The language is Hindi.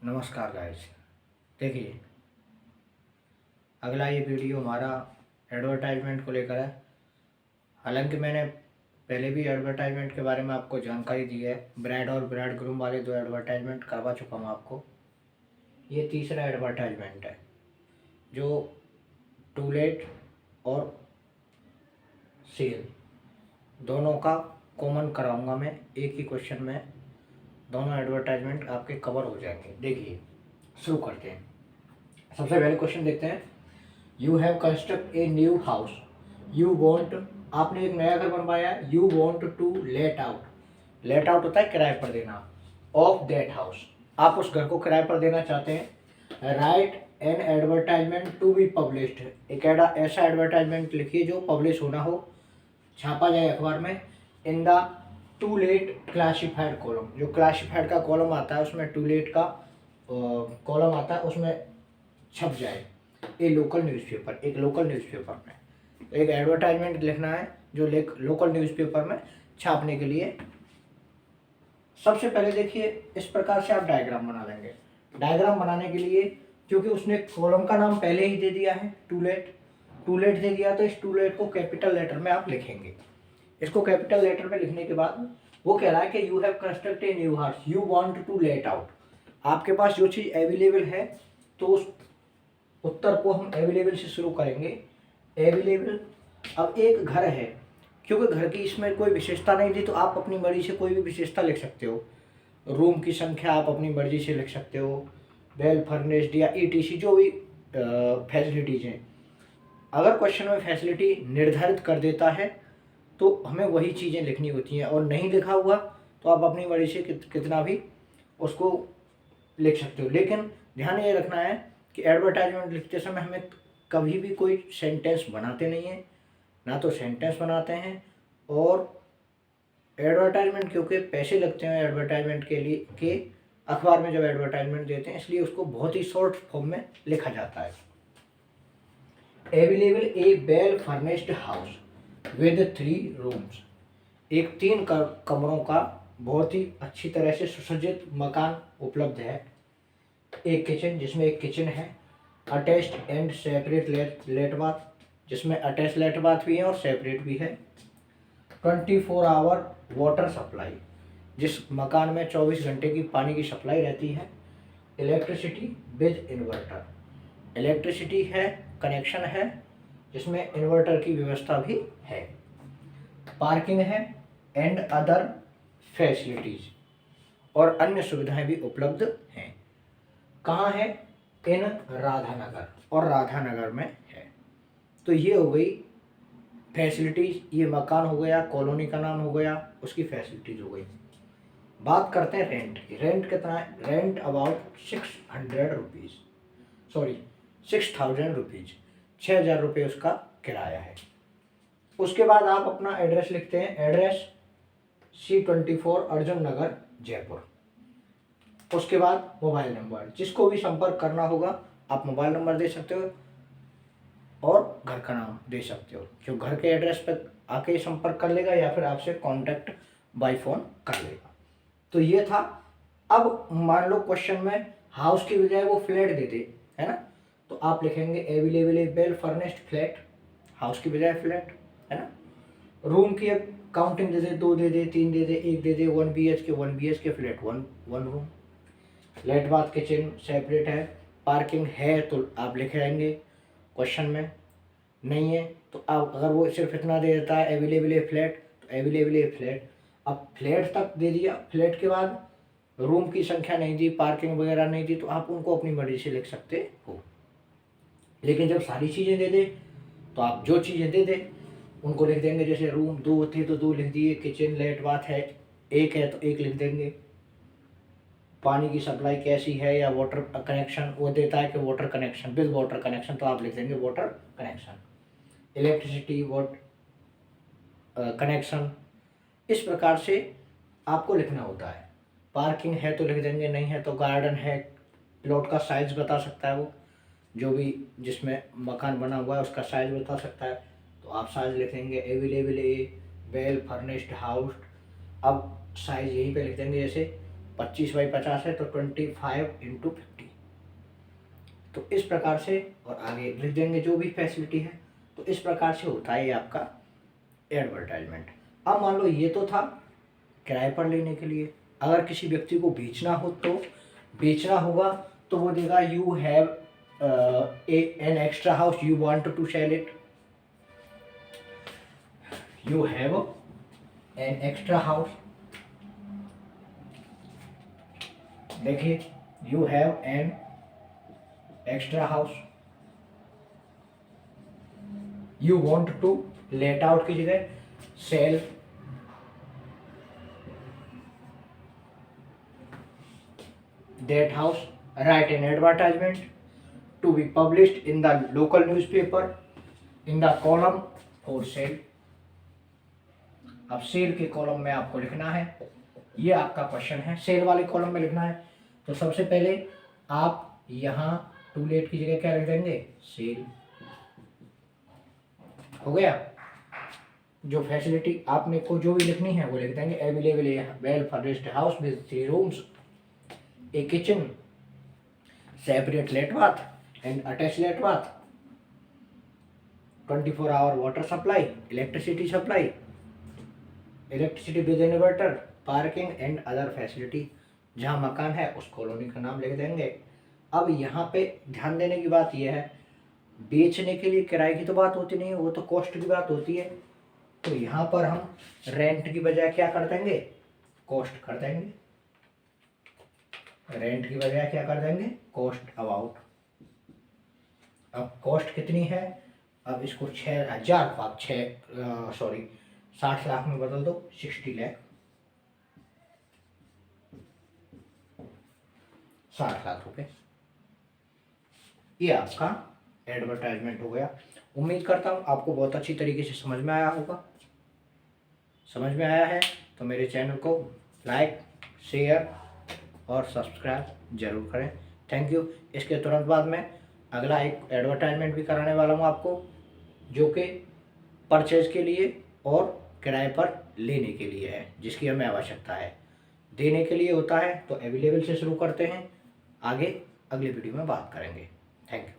नमस्कार गाइस। देखिए, अगला ये वीडियो हमारा एडवर्टाइजमेंट को लेकर है। हालांकि मैंने पहले भी एडवर्टाइजमेंट के बारे में आपको जानकारी दी है। ब्राइड और ब्राइड ग्रूम वाले 2 एडवर्टाइजमेंट करवा चुका हूँ आपको। ये तीसरा एडवर्टाइजमेंट है जो टू लेट और सेल दोनों का कॉमन कराऊंगा मैं। एक ही क्वेश्चन में दोनों एडवर्टाइजमेंट आपके कवर हो जाएंगे। देखिए, शुरू करते हैं। सबसे पहले क्वेश्चन देखते हैं। You have construct a new house, you want, आपने एक नया घर बनवाया, you want to let out. Let out होता है किराए पर देना, ऑफ दैट हाउस, आप उस घर को किराए पर देना चाहते हैं। Write an advertisement to be published, एक ऐसा एडवर्टाइजमेंट लिखिए जो पब्लिश होना हो, छापा जाए अखबार में। In the to let classified column, जो क्लासिफाइड का कॉलम आता है उसमें टू लेट का कॉलम आता है, उसमें छप जाए। एक लोकल न्यूज़पेपर, एक लोकल न्यूज़पेपर में एक एडवर्टाइजमेंट लिखना है जो लोकल न्यूज़पेपर में छापने के लिए। सबसे पहले देखिए, इस प्रकार से आप डायग्राम बना लेंगे। डायग्राम बनाने के लिए, क्योंकि उसने कॉलम का नाम पहले ही दे दिया है टू लेट दे दिया, तो इस टू लेट को कैपिटल लेटर में आप लिखेंगे। इसको कैपिटल लेटर में लिखने के बाद वो कह रहा है कि you have construct a new house, you want to let out. आपके पास जो चीज़ अवेलेबल है, तो उस उत्तर को हम अवेलेबल से शुरू करेंगे। अवेलेबल, अब एक घर है, क्योंकि घर की इसमें कोई विशेषता नहीं थी, तो आप अपनी मर्जी से कोई भी विशेषता लिख सकते हो। रूम की संख्या आप अपनी मर्जी से लिख सकते हो, वेल फर्निश्ड या ईटीसी जो भी फैसिलिटीज़ हैं। अगर क्वेश्चन में फैसिलिटी निर्धारित कर देता है तो हमें वही चीज़ें लिखनी होती हैं, और नहीं लिखा हुआ तो आप अपनी मर्जी से कितना भी उसको लिख सकते हो। लेकिन ध्यान ये रखना है कि एडवर्टाइजमेंट लिखते समय हमें कभी भी कोई सेंटेंस बनाते नहीं हैं, ना तो सेंटेंस बनाते हैं। और एडवर्टाइजमेंट, क्योंकि पैसे लगते हैं एडवर्टाइजमेंट के लिए, के अखबार में जब एडवर्टाइजमेंट देते हैं, इसलिए उसको बहुत ही शॉर्ट फॉर्म में लिखा जाता है। Available a well furnished house with 3 rooms, एक 3 कमरों का बहुत ही अच्छी तरह से सुसज्जित मकान उपलब्ध है। एक किचन, जिसमें एक किचन है। Attached and separate let bath, जिसमें अटैच लेट बाथ भी है और सेपरेट भी है। 24 आवर वाटर सप्लाई, जिस मकान में 24 घंटे की पानी की सप्लाई रहती है। इलेक्ट्रिसिटी विद इन्वर्टर, इलेक्ट्रिसिटी है, कनेक्शन है, जिसमें इन्वर्टर की व्यवस्था भी है। पार्किंग है एंड अदर फैसिलिटीज़, और अन्य सुविधाएं भी उपलब्ध हैं। कहाँ है? इन राधानगर, और राधानगर में है। तो ये हो गई फैसिलिटीज़, ये मकान हो गया, कॉलोनी का नाम हो गया, उसकी फैसिलिटीज़ हो गई। बात करते हैं रेंट की। रेंट कितना है? Rent about 600 rupees, sorry 6000 rupees, 6000 रुपये उसका किराया है। उसके बाद आप अपना एड्रेस लिखते हैं। एड्रेस C24 अर्जुन नगर जयपुर। उसके बाद मोबाइल नंबर, जिसको भी संपर्क करना होगा आप मोबाइल नंबर दे सकते हो और घर का नाम दे सकते हो, जो घर के एड्रेस पर आके संपर्क कर लेगा या फिर आपसे कांटेक्ट बाय फोन कर लेगा। तो ये था। अब मान लो क्वेश्चन में हाउस की बजाय वो फ्लैट दे दे, है ना, तो आप लिखेंगे available a well furnished flat, house की बजाय फ्लैट, है ना। रूम की एक काउंटिंग दे दे, 2 दे दे, 3 दे दे, 1 दे दे, 1 BHK flat 1 room. Let bath kitchen separate है। पार्किंग है तो आप लिख रहेंगे क्वेश्चन में, नहीं है तो आप, अगर वो सिर्फ इतना दे देता है अवेलेबल ए फ्लैट, तो अवेलेबल ए फ्लैट। अब फ्लैट तक दे दिया, फ्लैट के बाद रूम की संख्या नहीं दी, पार्किंग वगैरह नहीं दी, तो आप उनको अपनी मर्जी से लिख सकते हो। लेकिन जब सारी चीज़ें दे दे तो आप जो चीज़ें दे दे उनको लिख देंगे। जैसे रूम 2 थे तो 2 लिख दिए, किचन लेट बाथ है 1 है तो 1 लिख देंगे। पानी की सप्लाई कैसी है या वाटर कनेक्शन, वो देता है कि water connection, with water connection, तो आप लिख देंगे water connection. Electricity what connection, इस प्रकार से आपको लिखना होता है। पार्किंग है तो लिख देंगे, नहीं है तो गार्डन है। प्लॉट का साइज़ बता सकता है वो, जो भी जिसमें मकान बना हुआ है उसका साइज़ बता सकता है, तो आप साइज़ लिखेंगे। Available a well furnished house, अब साइज़ यहीं पे लिख देंगे, जैसे 25/50 है तो 25 × 50। तो इस प्रकार से, और आगे लिख देंगे जो भी फैसिलिटी है। तो इस प्रकार से होता है ये आपका एडवर्टाइजमेंट। अब मान लो ये तो था किराए पर लेने के लिए। अगर किसी व्यक्ति को बेचना हो तो बेचना होगा तो वो देगा you have an extra house, you want to sell it, you have an extra house. देखिए, you have an extra house, you want to let out की जगह sell that house, write an advertisement to be published in the local newspaper in the column for sale। अब सेल के कॉलम में आपको लिखना है, ये आपका क्वेश्चन है, सेल वाले कॉलम में लिखना है। तो सबसे पहले आप यहाँ टू लेट की जगह क्या लिख देंगे, सेल। हो गया। जो फैसिलिटी आपने को जो भी लिखनी है वो लिख देंगे, available well furnished house with 3 rooms, a kitchen, separate let bath and attached let bath, 24-hour water supply, electricity supply, electricity with inverter, parking and other facility। जहाँ मकान है उस कॉलोनी का नाम लिख देंगे। अब यहाँ पे ध्यान देने की बात यह है, बेचने के लिए किराए की तो बात होती नहीं है, वो तो कॉस्ट की बात होती है। तो यहाँ पर हम रेंट की बजाय क्या कर देंगे, कॉस्ट कर देंगे। रेंट की बजाय क्या कर देंगे, कॉस्ट अबाउट। अब कॉस्ट कितनी है, अब इसको 60 लाख में बदल दो, 60 लाख, 60 लाख रुपए। ये आपका एडवर्टाइजमेंट हो गया। उम्मीद करता हूँ आपको बहुत अच्छी तरीके से समझ में आया होगा। समझ में आया है तो मेरे चैनल को लाइक, शेयर और सब्सक्राइब जरूर करें। Thank you. इसके तुरंत बाद में अगला एक एडवर्टाइजमेंट भी कराने वाला हूँ आपको, जो कि परचेज के लिए और किराए पर लेने के लिए है, जिसकी हमें आवश्यकता है। देने के लिए होता है तो अवेलेबल से शुरू करते हैं, आगे अगले वीडियो में बात करेंगे। Thank you.